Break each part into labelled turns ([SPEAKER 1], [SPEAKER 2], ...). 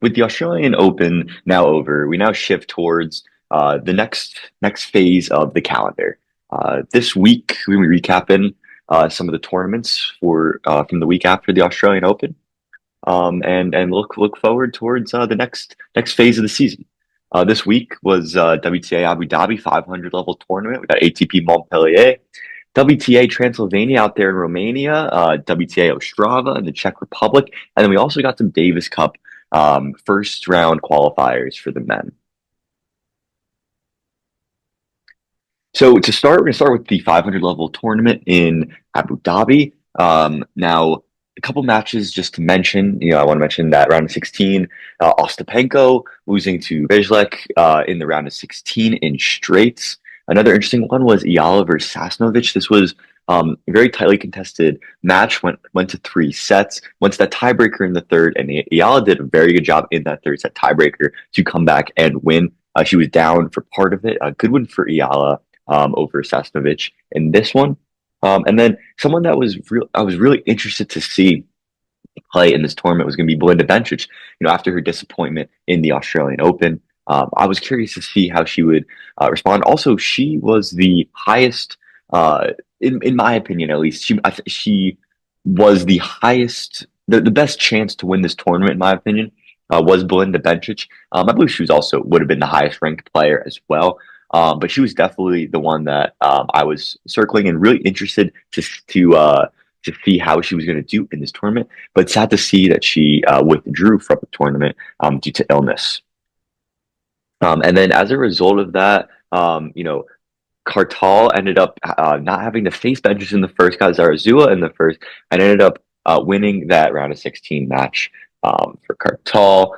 [SPEAKER 1] with the Australian Open now over, we now shift towards the next phase of the calendar. This week, we will be recapping some of the tournaments for from the week after the Australian Open, and look forward towards the next phase of the season. This week was WTA Abu Dhabi 500 level tournament. We got ATP Montpellier, WTA Transylvania out there in Romania, WTA Ostrava in the Czech Republic, and then we also got some Davis Cup first round qualifiers for the men. So to start, we're going to start with the 500 level tournament in Abu Dhabi. Now, a couple matches just to mention. I want to mention that round of 16, Ostapenko losing to Bezlek in the round of 16 in straights. Another interesting one was Iyala versus Sasnovich. This was a very tightly contested match. Went to 3 sets. Went to that tiebreaker in the third, and Iyala did a very good job in that third set tiebreaker to come back and win. She was down for part of it. A good win for Iyala over Sasnovich in this one. And then someone that I was really interested to see play in this tournament was going to be Belinda Bencic. After her disappointment in the Australian Open, I was curious to see how she would respond. Also, she was the highest, in my opinion at least, she was the highest, the best chance to win this tournament, in my opinion, was Belinda Bencic. I believe she would have been the highest ranked player as well. But she was definitely the one that I was circling and really interested to see how she was going to do in this tournament. But sad to see that she withdrew from the tournament due to illness. And then as a result of that, Kartal ended up not having to face Bencic in the first, got Zarazua in the first, and ended up winning that round of 16 match for Kartal.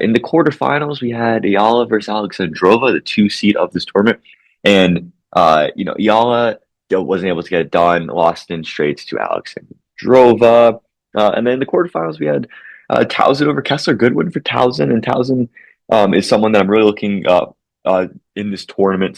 [SPEAKER 1] In the quarterfinals, we had Iyala versus Alexandrova, the 2 seed of this tournament. And, Iyala wasn't able to get it done, lost in straights to Alexandrova. And then in the quarterfinals, we had Towson over Kessler. Good win for Towson. And Towson is someone that I'm really looking in this tournament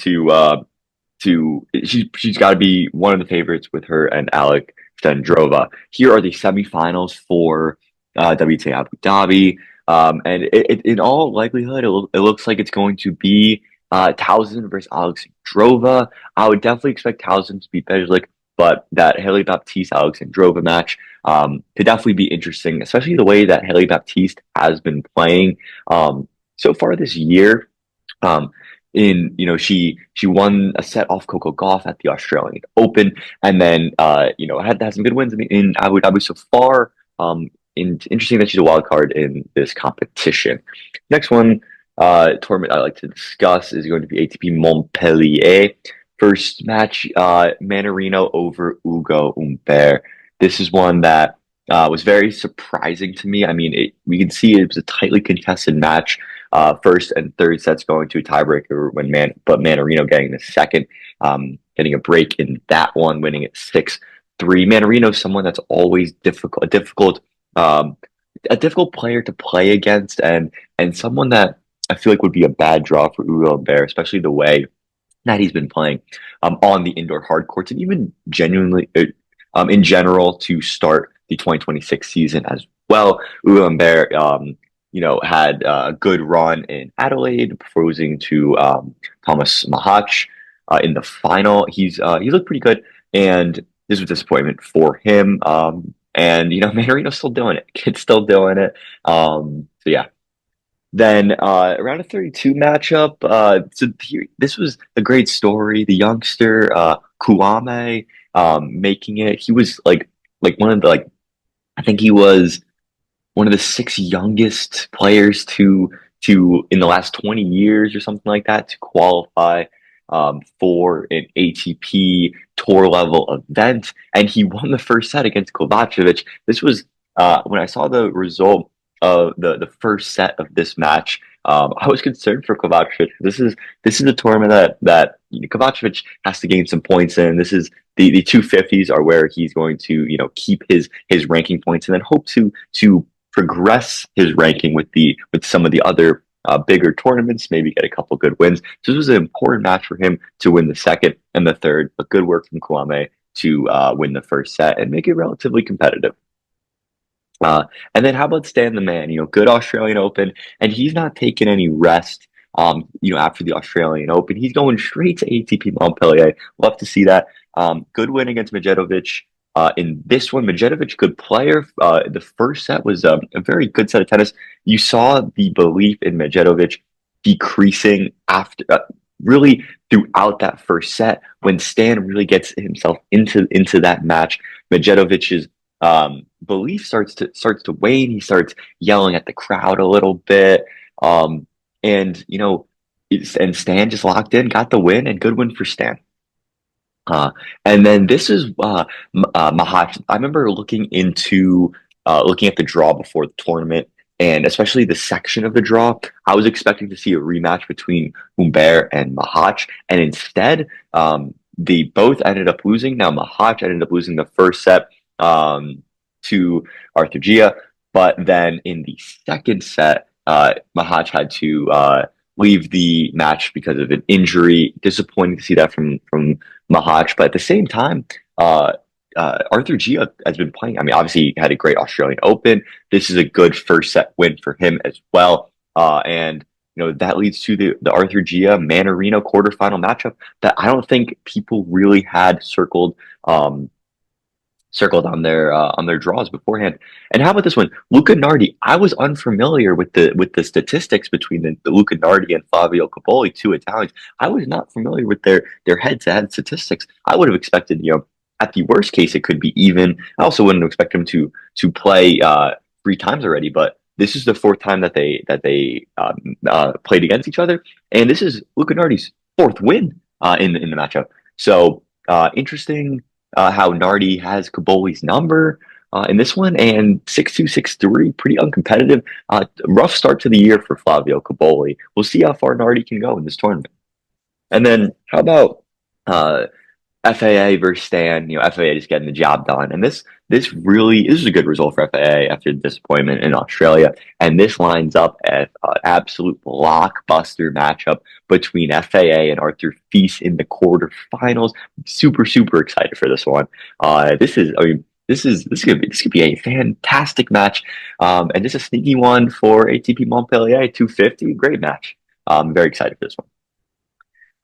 [SPEAKER 1] she's got to be one of the favorites with her and Alexandrova. Here are the semifinals for WTA Abu Dhabi. And in all likelihood, it looks like it's going to be Towson versus Alexandrova. I would definitely expect Towson to beat Bezlik, but that Haley Baptiste Alexandrova match could definitely be interesting, especially the way that Haley Baptiste has been playing so far this year. She won a set off Coco Gauff at the Australian Open, and then had some good wins in Abu Dhabi so far. Interesting that she's a wild card in this competition. Next one, tournament I like to discuss is going to be ATP Montpellier. First match, Manarino over Ugo Humbert. This is one that was very surprising to me. I mean, we can see it was a tightly contested match. First and third sets going to a tiebreaker but Manarino getting the second, getting a break in that one, winning it 6-3. Manarino is someone that's always a difficult player to play against, and someone that I feel like would be a bad draw for Ugo Humbert, especially the way that he's been playing on the indoor hard courts, and even genuinely in general to start the 2026 season as well. Ugo Humbert, had a good run in Adelaide, losing to Thomas Mahach in the final. He looked pretty good, and this was a disappointment for him. And Manarino's still doing it. Kid's still doing it. So yeah. Then around a 32 matchup. This was a great story. The youngster Kouame making it. He was like one of the I think he was one of the 6 youngest players to in the last 20 years or something like that to qualify for an ATP tour level event, and he won the first set against Kovacevic. This was when I saw the result of the first set of this match. I was concerned for Kovacevic. This is a tournament that Kovacevic has to gain some points in. This is the 250s are where he's going to keep his ranking points and then hope to progress his ranking with some of the other bigger tournaments, maybe get a couple good wins. So this was an important match for him to win the second and the third, but good work from Kouame to win the first set and make it relatively competitive. And then how about Stan the Man? Good Australian Open, and he's not taking any rest. After the Australian Open, he's going straight to ATP Montpellier. Love to see that. Good win against Medjedovic. In this one, Medjedovic, good player. The first set was a very good set of tennis. You saw the belief in Medjedovic decreasing after really throughout that first set when Stan really gets himself into that match. Medjedovic's belief starts to wane. He starts yelling at the crowd a little bit, and and Stan just locked in, got the win, and good win for Stan. Uh, and then this is Mahat. I remember looking at the draw before the tournament, and especially the section of the draw. I was expecting to see a rematch between Humbert and Mahat, and instead, they both ended up losing. Now Mahat ended up losing the first set to Arthur Gia, but then in the second set, Mahat had to leave the match because of an injury. Disappointing to see that from Mahat, but at the same time, Arthur Gia has been playing. I mean, obviously, he had a great Australian Open. This is a good first set win for him as well. And that leads to the Arthur Gia Manarino quarterfinal matchup that I don't think people really had circled on their draws beforehand. And how about this one, Luca Nardi? I was unfamiliar with the statistics between the Luca Nardi and Flavio Cobolli, two Italians. I was not familiar with their head-to-head statistics. I would have expected, at the worst case, it could be even. I also wouldn't expect him to play 3 times already, but this is the fourth time that they played against each other, and this is Luca Nardi's fourth win in the matchup. So interesting how Nardi has Cobolli's number in this one, and 6-2, 6-3, pretty uncompetitive. Rough start to the year for Flavio Cobolli. We'll see how far Nardi can go in this tournament. And then how about FAA versus Stan? FAA just getting the job done, and this is a good result for FAA after the disappointment in Australia. And this lines up as an absolute blockbuster matchup between FAA and Arthur Fils in the quarterfinals. Super super excited for this one. This could be a fantastic match, and just a sneaky one for ATP Montpellier 250. Great match. I'm very excited for this one.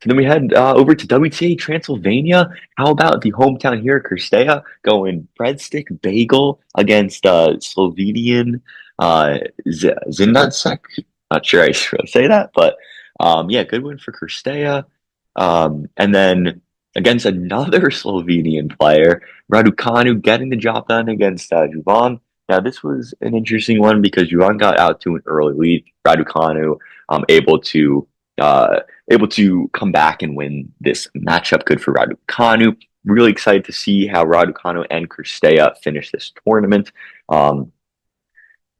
[SPEAKER 1] So then we head over to WTA Transylvania. How about the hometown here, Kirstea, going breadstick bagel against Slovenian Zindadsek. Not sure I should say that, but yeah, good win for Kirstea. And then against another Slovenian player, Raducanu getting the job done against Juvan. Now, this was an interesting one because Juvan got out to an early lead. Raducanu able to come back and win this matchup. Good for Raducanu. Really excited to see how Raducanu and Kirstea finish this tournament. And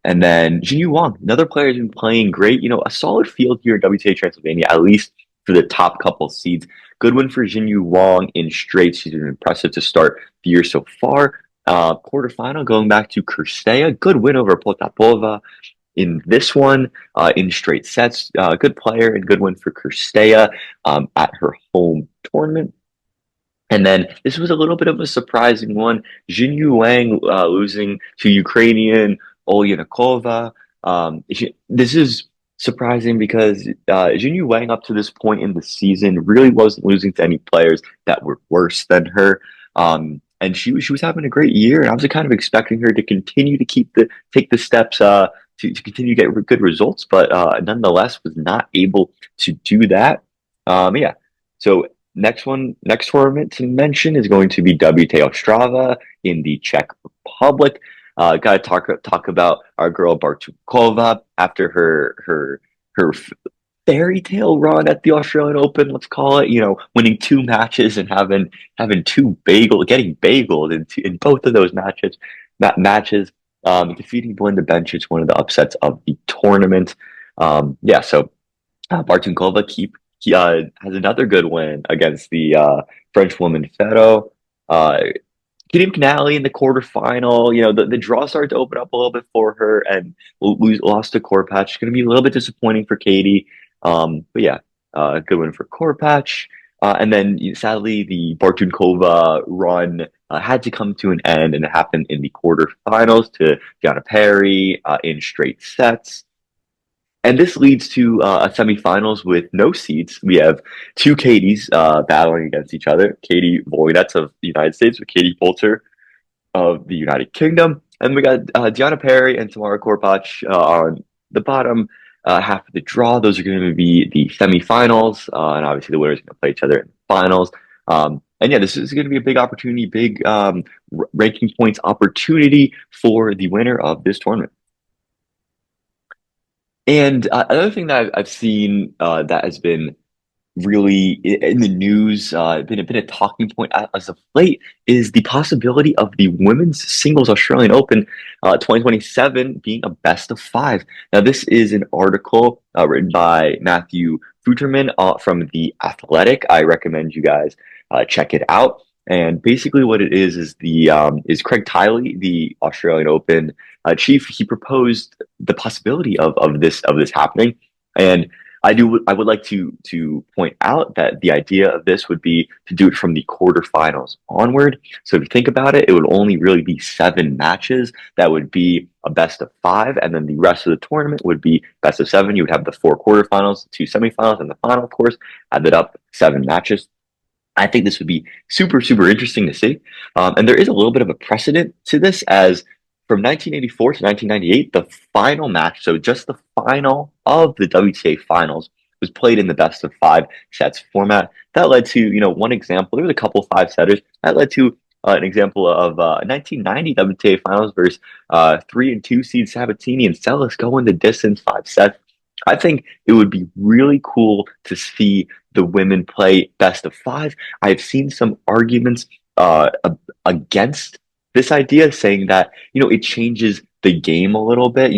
[SPEAKER 1] then Jinyu Wang, another player who's been playing great. A solid field here at WTA Transylvania, at least for the top couple seeds. Good win for Jinyu Wang in straight. She's been impressive to start the year so far. Quarterfinal going back to Kirstea. Good win over Potapova in this one, in straight sets. Good player and good win for Kirstea at her home tournament. And then this was a little bit of a surprising one. Jinyu Wang losing to Ukrainian Olyanakova. This is surprising because Jinyu Wang up to this point in the season really wasn't losing to any players that were worse than her. And she was having a great year, and I was kind of expecting her to continue to take the steps to continue to get good results, but nonetheless was not able to do that. Yeah. So next tournament to mention is going to be WTA Ostrava in the Czech Republic. Got to talk about our girl Bartukova after her fairy tale run at the Australian Open, let's call it. Winning 2 matches and having getting bageled in both of those matches. Defeating Belinda Bencic, one of the upsets of the tournament. Yeah, so Bartukova has another good win against the French woman Ferro. Kim Canali in the quarterfinal. The draw started to open up a little bit for her, and lost to Korpatch. Going to be a little bit disappointing for Katie. But yeah, good win for Korpatch. And then sadly, the Bartunkova run had to come to an end, and it happened in the quarterfinals to Gianna Perry in straight sets. And this leads to a semifinals with no seeds. We have two Katies battling against each other. Katie Voinets of the United States with Katie Poulter of the United Kingdom. And we got Gianna Perry and Tamara Korpach on the bottom half of the draw. Those are going to be the semifinals. And obviously, the winners are going to play each other in the finals. And yeah, this is going to be a big opportunity, big ranking points opportunity for the winner of this tournament. And another thing that I've seen that has been really in the news, been a talking point as of late, is the possibility of the Women's Singles Australian Open 2027 being a best of five. Now, this is an article written by Matthew Futerman from The Athletic. I recommend you guys check it out. And basically, what it is the is Craig Tiley, the Australian Open chief. He proposed the possibility of this happening, and I would like to point out that the idea of this would be to do it from the quarterfinals onward. So if you think about it, it would only really be 7 matches. That would be a best of five, and then the rest of the tournament would be best of seven. You would have the 4 quarterfinals, 2 semifinals, and the final, of course, added up 7 matches. I think this would be super, super interesting to see. And there is a little bit of a precedent to this, as from 1984 to 1998, the final match, so just the final of the WTA finals, was played in the best of five sets format. That led to, one example. There was a couple 5-setters. That led to an example of 1990 WTA finals versus 3 and 2 seed Sabatini and Sellis going the distance 5 sets. I think it would be really cool to see the women play best of five. I've seen some arguments against this idea, saying that it changes the game a little bit.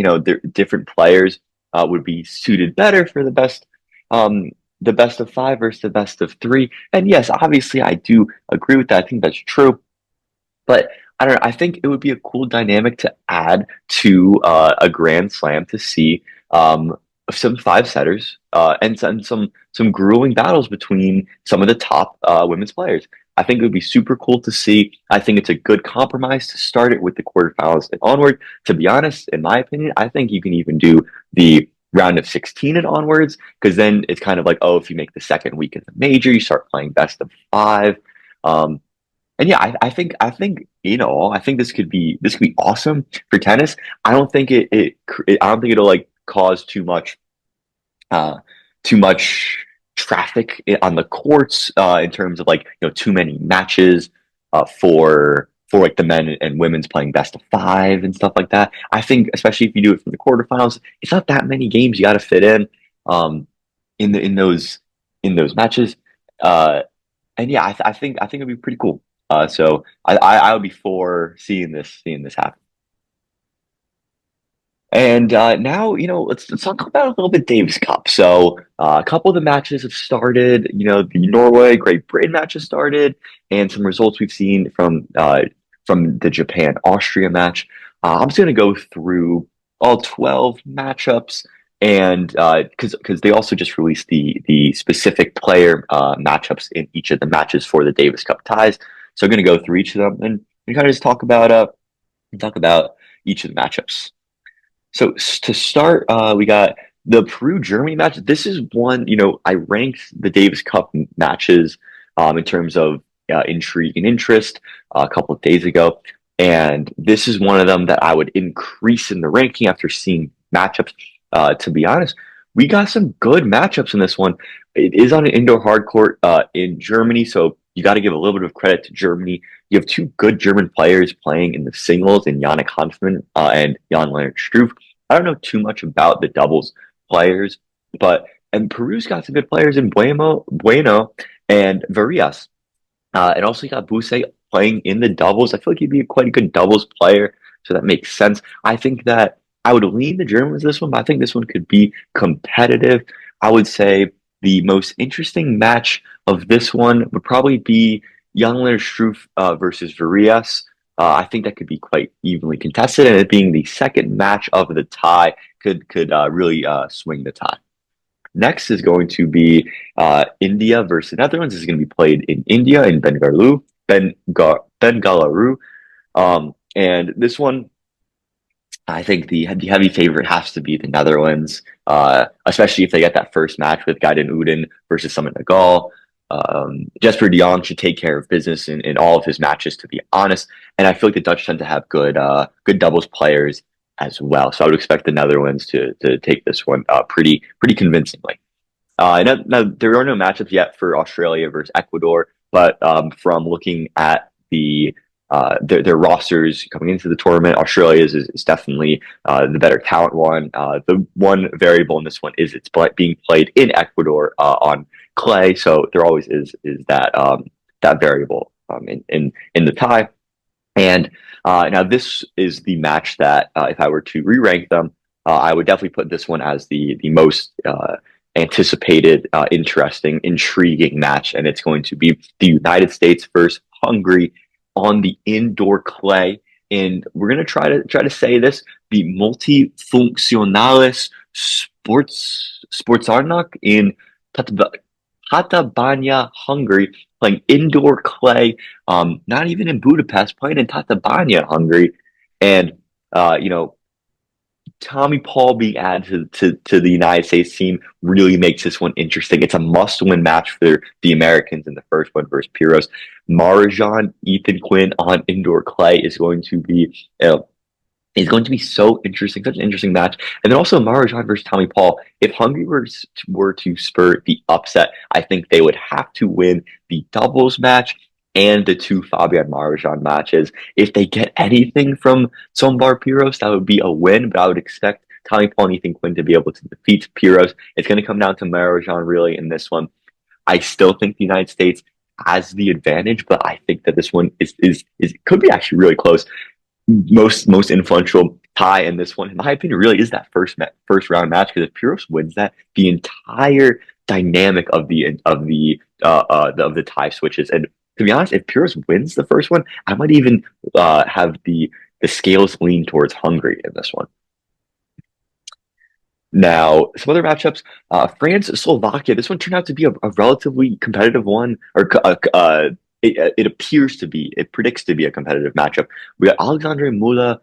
[SPEAKER 1] Different players would be suited better for the best of five versus the best of three. And yes, obviously, I do agree with that. I think that's true. But I don't know. I think it would be a cool dynamic to add to a Grand Slam to see some 5-setters and some grueling battles between some of the top women's players. I think it would be super cool to see. I think it's a good compromise to start it with the quarterfinals and onward. To be honest, in my opinion, I think you can even do the round of 16 and onwards, because then it's kind of like, oh, if you make the second week of the major, you start playing best of five. And yeah, I think I think this could be awesome for tennis. I don't think I don't think it'll like cause too much traffic on the courts in terms of like too many matches for like the men and women's playing best of five and stuff like that. I think especially if you do it from the quarterfinals, it's not that many games you got to fit in those matches. And yeah, I think it'd be pretty cool. So I would be for seeing this happen. And now, let's talk about a little bit Davis Cup. So a couple of the matches have started. The Norway Great Britain match has started, and some results we've seen from the Japan Austria match. I'm just going to go through all 12 matchups, and because they also just released the specific player matchups in each of the matches for the Davis Cup ties. So I'm going to go through each of them and kind of just talk about each of the matchups. So to start, we got the Peru-Germany match. This is one, I ranked the Davis Cup matches in terms of intrigue and interest a couple of days ago. And this is one of them that I would increase in the ranking after seeing matchups. To be honest, we got some good matchups in this one. It is on an indoor hard court in Germany, so you got to give a little bit of credit to Germany. You have two good German players playing in the singles in Yannick Hanfmann and Jan-Lennard Struff. I don't know too much about the doubles players, and Peru's got some good players in Bueno and Varias. And also you got Buse playing in the doubles. I feel like he'd be quite a good doubles player, so that makes sense. I think that I would lean the Germans this one, but I think this one could be competitive. I would say the most interesting match of this one would probably be Jan-Lennard Struff versus Varias. I think that could be quite evenly contested, and it being the second match of the tie could really swing the tie. Next is going to be India versus Netherlands. This is going to be played in India in Bengaluru. Bengaluru. And this one, I think the heavy favorite has to be the Netherlands, especially if they get that first match with Gaiden Uden versus Summit Nagal. Jesper de Jong should take care of business in all of his matches, to be honest. And I feel like the Dutch tend to have good doubles players as well. So I would expect the Netherlands to take this one pretty convincingly. Now, there are no matchups yet for Australia versus Ecuador, but from looking at their rosters coming into the tournament, Australia is definitely the better talent one. The one variable in this one is it's being played in Ecuador on clay, so there always is that variable in the tie. And now this is the match that if I were to re-rank them, I would definitely put this one as the most anticipated, interesting, intriguing match, and it's going to be the United States versus Hungary on the indoor clay. And we're gonna try to say this: the Multifunctionales Sportsarnak in Tatabánya, Hungary, playing indoor clay. Not even in Budapest, playing in Tatabánya, Hungary, and you know, Tommy Paul being added to the United States team really makes this one interesting. It's a must-win match for the Americans in the first one versus Piros. Marajan, Ethan Quinn on indoor clay is going to be so interesting, such an interesting match. And then also Marajan versus Tommy Paul. If Hungary were to spur the upset, I think they would have to win the doubles match and the two Fabian Marajan matches. If they get anything from Sombar Piros, that would be a win, but I would expect Tommy Paul and Ethan Quinn to be able to defeat Piros. It's going to come down to Marajan really in this one. I still think the United States has the advantage, but I think that this one is could be actually really close. Most influential tie in this one, in my opinion, really is that first round match, because if Piros wins that, the entire dynamic of the tie switches. And to be honest, if Piros wins the first one, I might even have the scales lean towards Hungary in this one. Now, some other matchups: France, Slovakia. This one turned out to be a relatively competitive one, or it appears to be. It predicts to be a competitive matchup. We got Alexandre Mula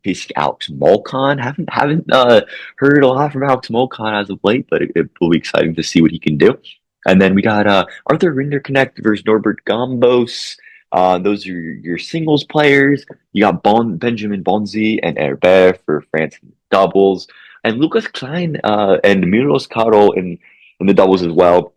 [SPEAKER 1] facing Alex Molchan. Haven't heard a lot from Alex Molchan as of late, but it will be exciting to see what he can do. And then we got Arthur Rinderknecht versus Norbert Gambos. Those are your singles players. You got Benjamin Bonzi and Herbert for France in doubles, and Lucas Klein and Miros Karo in the doubles as well.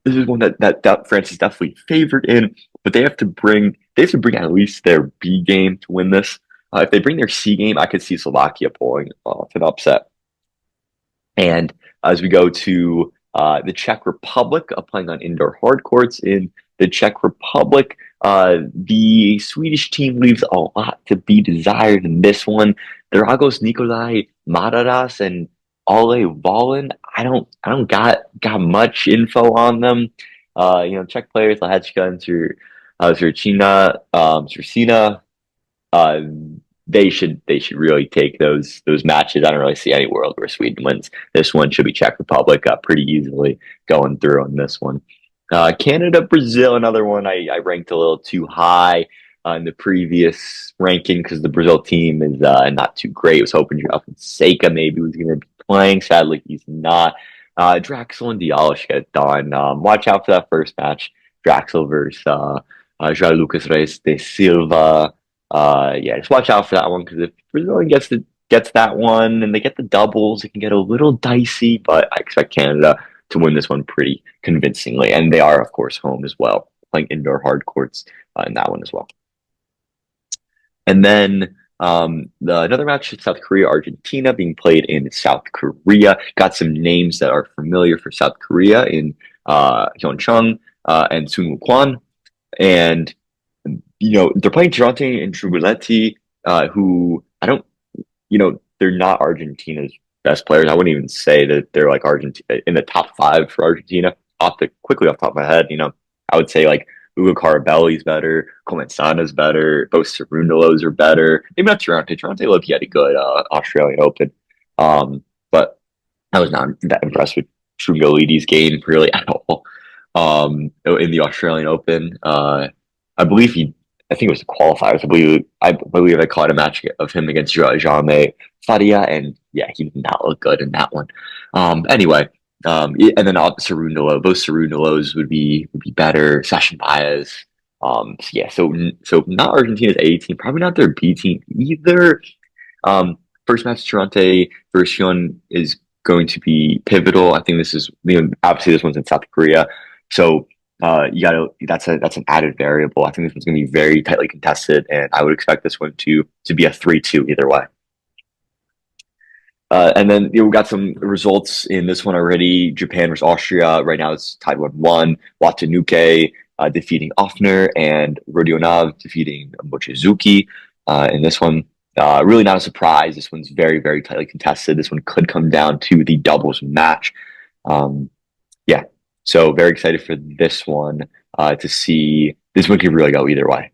[SPEAKER 1] This is one that France is definitely favored in, but they have to bring at least their B game to win this. If they bring their C game, I could see Slovakia pulling off an upset. And as we go to the Czech Republic, playing on indoor hard courts in the Czech Republic, the Swedish team leaves a lot to be desired in this one. Dragos Nikolai Madaras and Ole Volin, I don't got much info on them. Czech players Lahechka and Zurchina, Zurcina, they should really take those matches. I don't really see any world where Sweden wins. This one should be Czech Republic pretty easily going through on this one. Canada, Brazil, another one I ranked a little too high in the previous ranking because the Brazil team is not too great. I was hoping João Fonseca maybe was going to be playing. Sadly, he's not. Draxel and Diallo get done. Watch out for that first match. Draxel versus João Lucas Reis de Silva. Just watch out for that one, because if Brazil gets that one and they get the doubles, it can get a little dicey, but I expect Canada to win this one pretty convincingly. And they are, of course, home as well, playing indoor hard courts in that one as well. And then another match, South Korea, Argentina, being played in South Korea. Got some names that are familiar for South Korea in Hyun Chung and Sun Woo Kwan. And, they're playing Girante and Trubiletti, who they're not Argentina's best players. I wouldn't even say that they're like in the top 5 for Argentina. Off the top of my head, I would say like Ugo Carabelli's better, Comensana's better, both Cerundolos are better. Maybe not Girante. Girante looked had a good Australian Open, but I was not that impressed with Trungolidi's game really at all. In the Australian Open, I believe he I think it was the qualifiers. I believe I caught a match of him against Jaume Faria, and yeah, he did not look good in that one. Anyway, and then Cerundolo, both Cerundolos would be better. Session Baez. So yeah, so not Argentina's A team, probably not their B team either. Um, First match Toronto versus is going to be pivotal. I think this is, obviously this one's in South Korea, so you gotta that's an added variable. I think this one's going to be very tightly contested, and I would expect this one to be a 3-2 either way. And then we got some results in this one already. Japan versus Austria. Right now it's tied 1-1. Watanuke defeating Offner, and Rodionov defeating Mochizuki in this one. Really not a surprise. This one's very, very tightly contested. This one could come down to the doubles match. Um, yeah, so very excited for this one to see. This one could really go either way.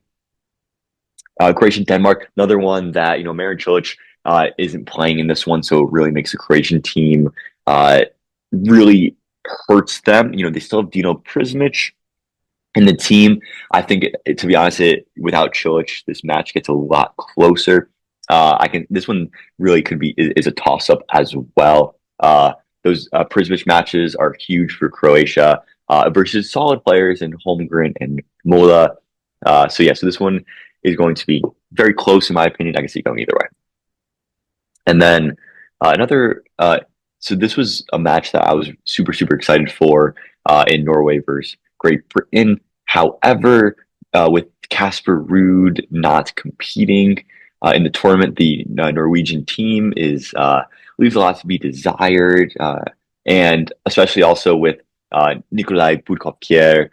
[SPEAKER 1] Croatia Denmark, another one that Marin Cilic isn't playing in this one, so it really makes the Croatian team really hurts them. They still have Dino Prismic in the team. I think, to be honest, without Cilic, this match gets a lot closer. This one really could be is a toss up as well. Those Prismic matches are huge for Croatia versus solid players in Holmgren and Mola. So this one is going to be very close in my opinion. I can see it going either way. And then another. So this was a match that I was super super excited for in Norway versus Great Britain. However, with Casper Ruud not competing in the tournament, the Norwegian team leaves a lot to be desired, and especially also with Nikolai Budkov-Kjær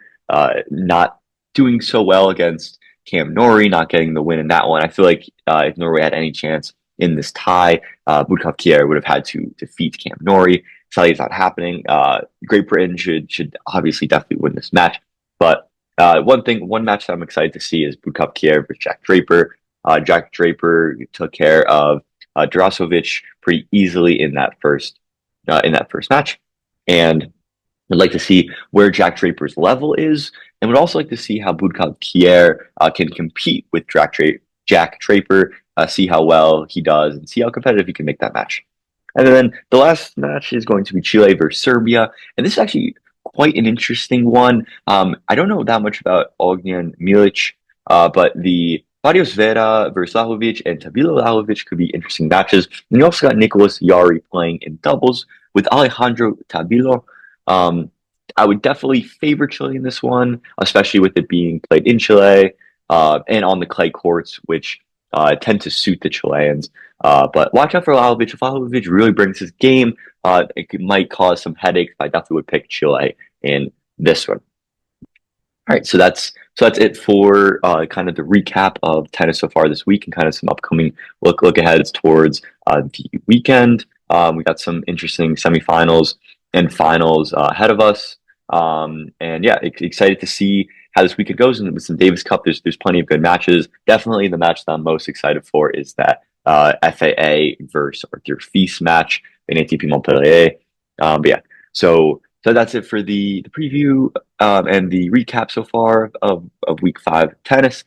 [SPEAKER 1] not doing so well against Cam Norrie, not getting the win in that one. I feel like if Norway had any chance in this tie, Budkov-Kjær would have had to defeat Cam Norrie. Sadly, it's not happening. Great Britain should obviously definitely win this match, but one match that I'm excited to see is Budkov-Kjær versus Jack Draper. Jack Draper took care of Drasovic pretty easily in that first match, and I'd like to see where Jack Draper's level is, and would also like to see how Budkov-Kjær can compete with Jack Draper, see how well he does, and see how competitive he can make that match. And then the last match is going to be Chile versus Serbia, and this is actually quite an interesting one. I don't know that much about Ognjen Milic, but the Marius Vera versus Lahovic and Tabilo Lahovic could be interesting matches. And you also got Nicholas Yari playing in doubles with Alejandro Tabilo. I would definitely favor Chile in this one, especially with it being played in Chile and on the clay courts, which tend to suit the Chileans. But watch out for Lahovic. If Lahovic really brings his game, might cause some headaches. I definitely would pick Chile in this one. All right, so that's it for kind of the recap of tennis so far this week, and kind of some upcoming look aheads towards the weekend. We got some interesting semifinals and finals ahead of us, and yeah, excited to see how this weekend goes. And with some Davis Cup, there's plenty of good matches. Definitely the match that I'm most excited for is that FAA versus Arthur Fils match in ATP Montpellier. But yeah, so that's it for the preview and the recap so far of week 5 tennis.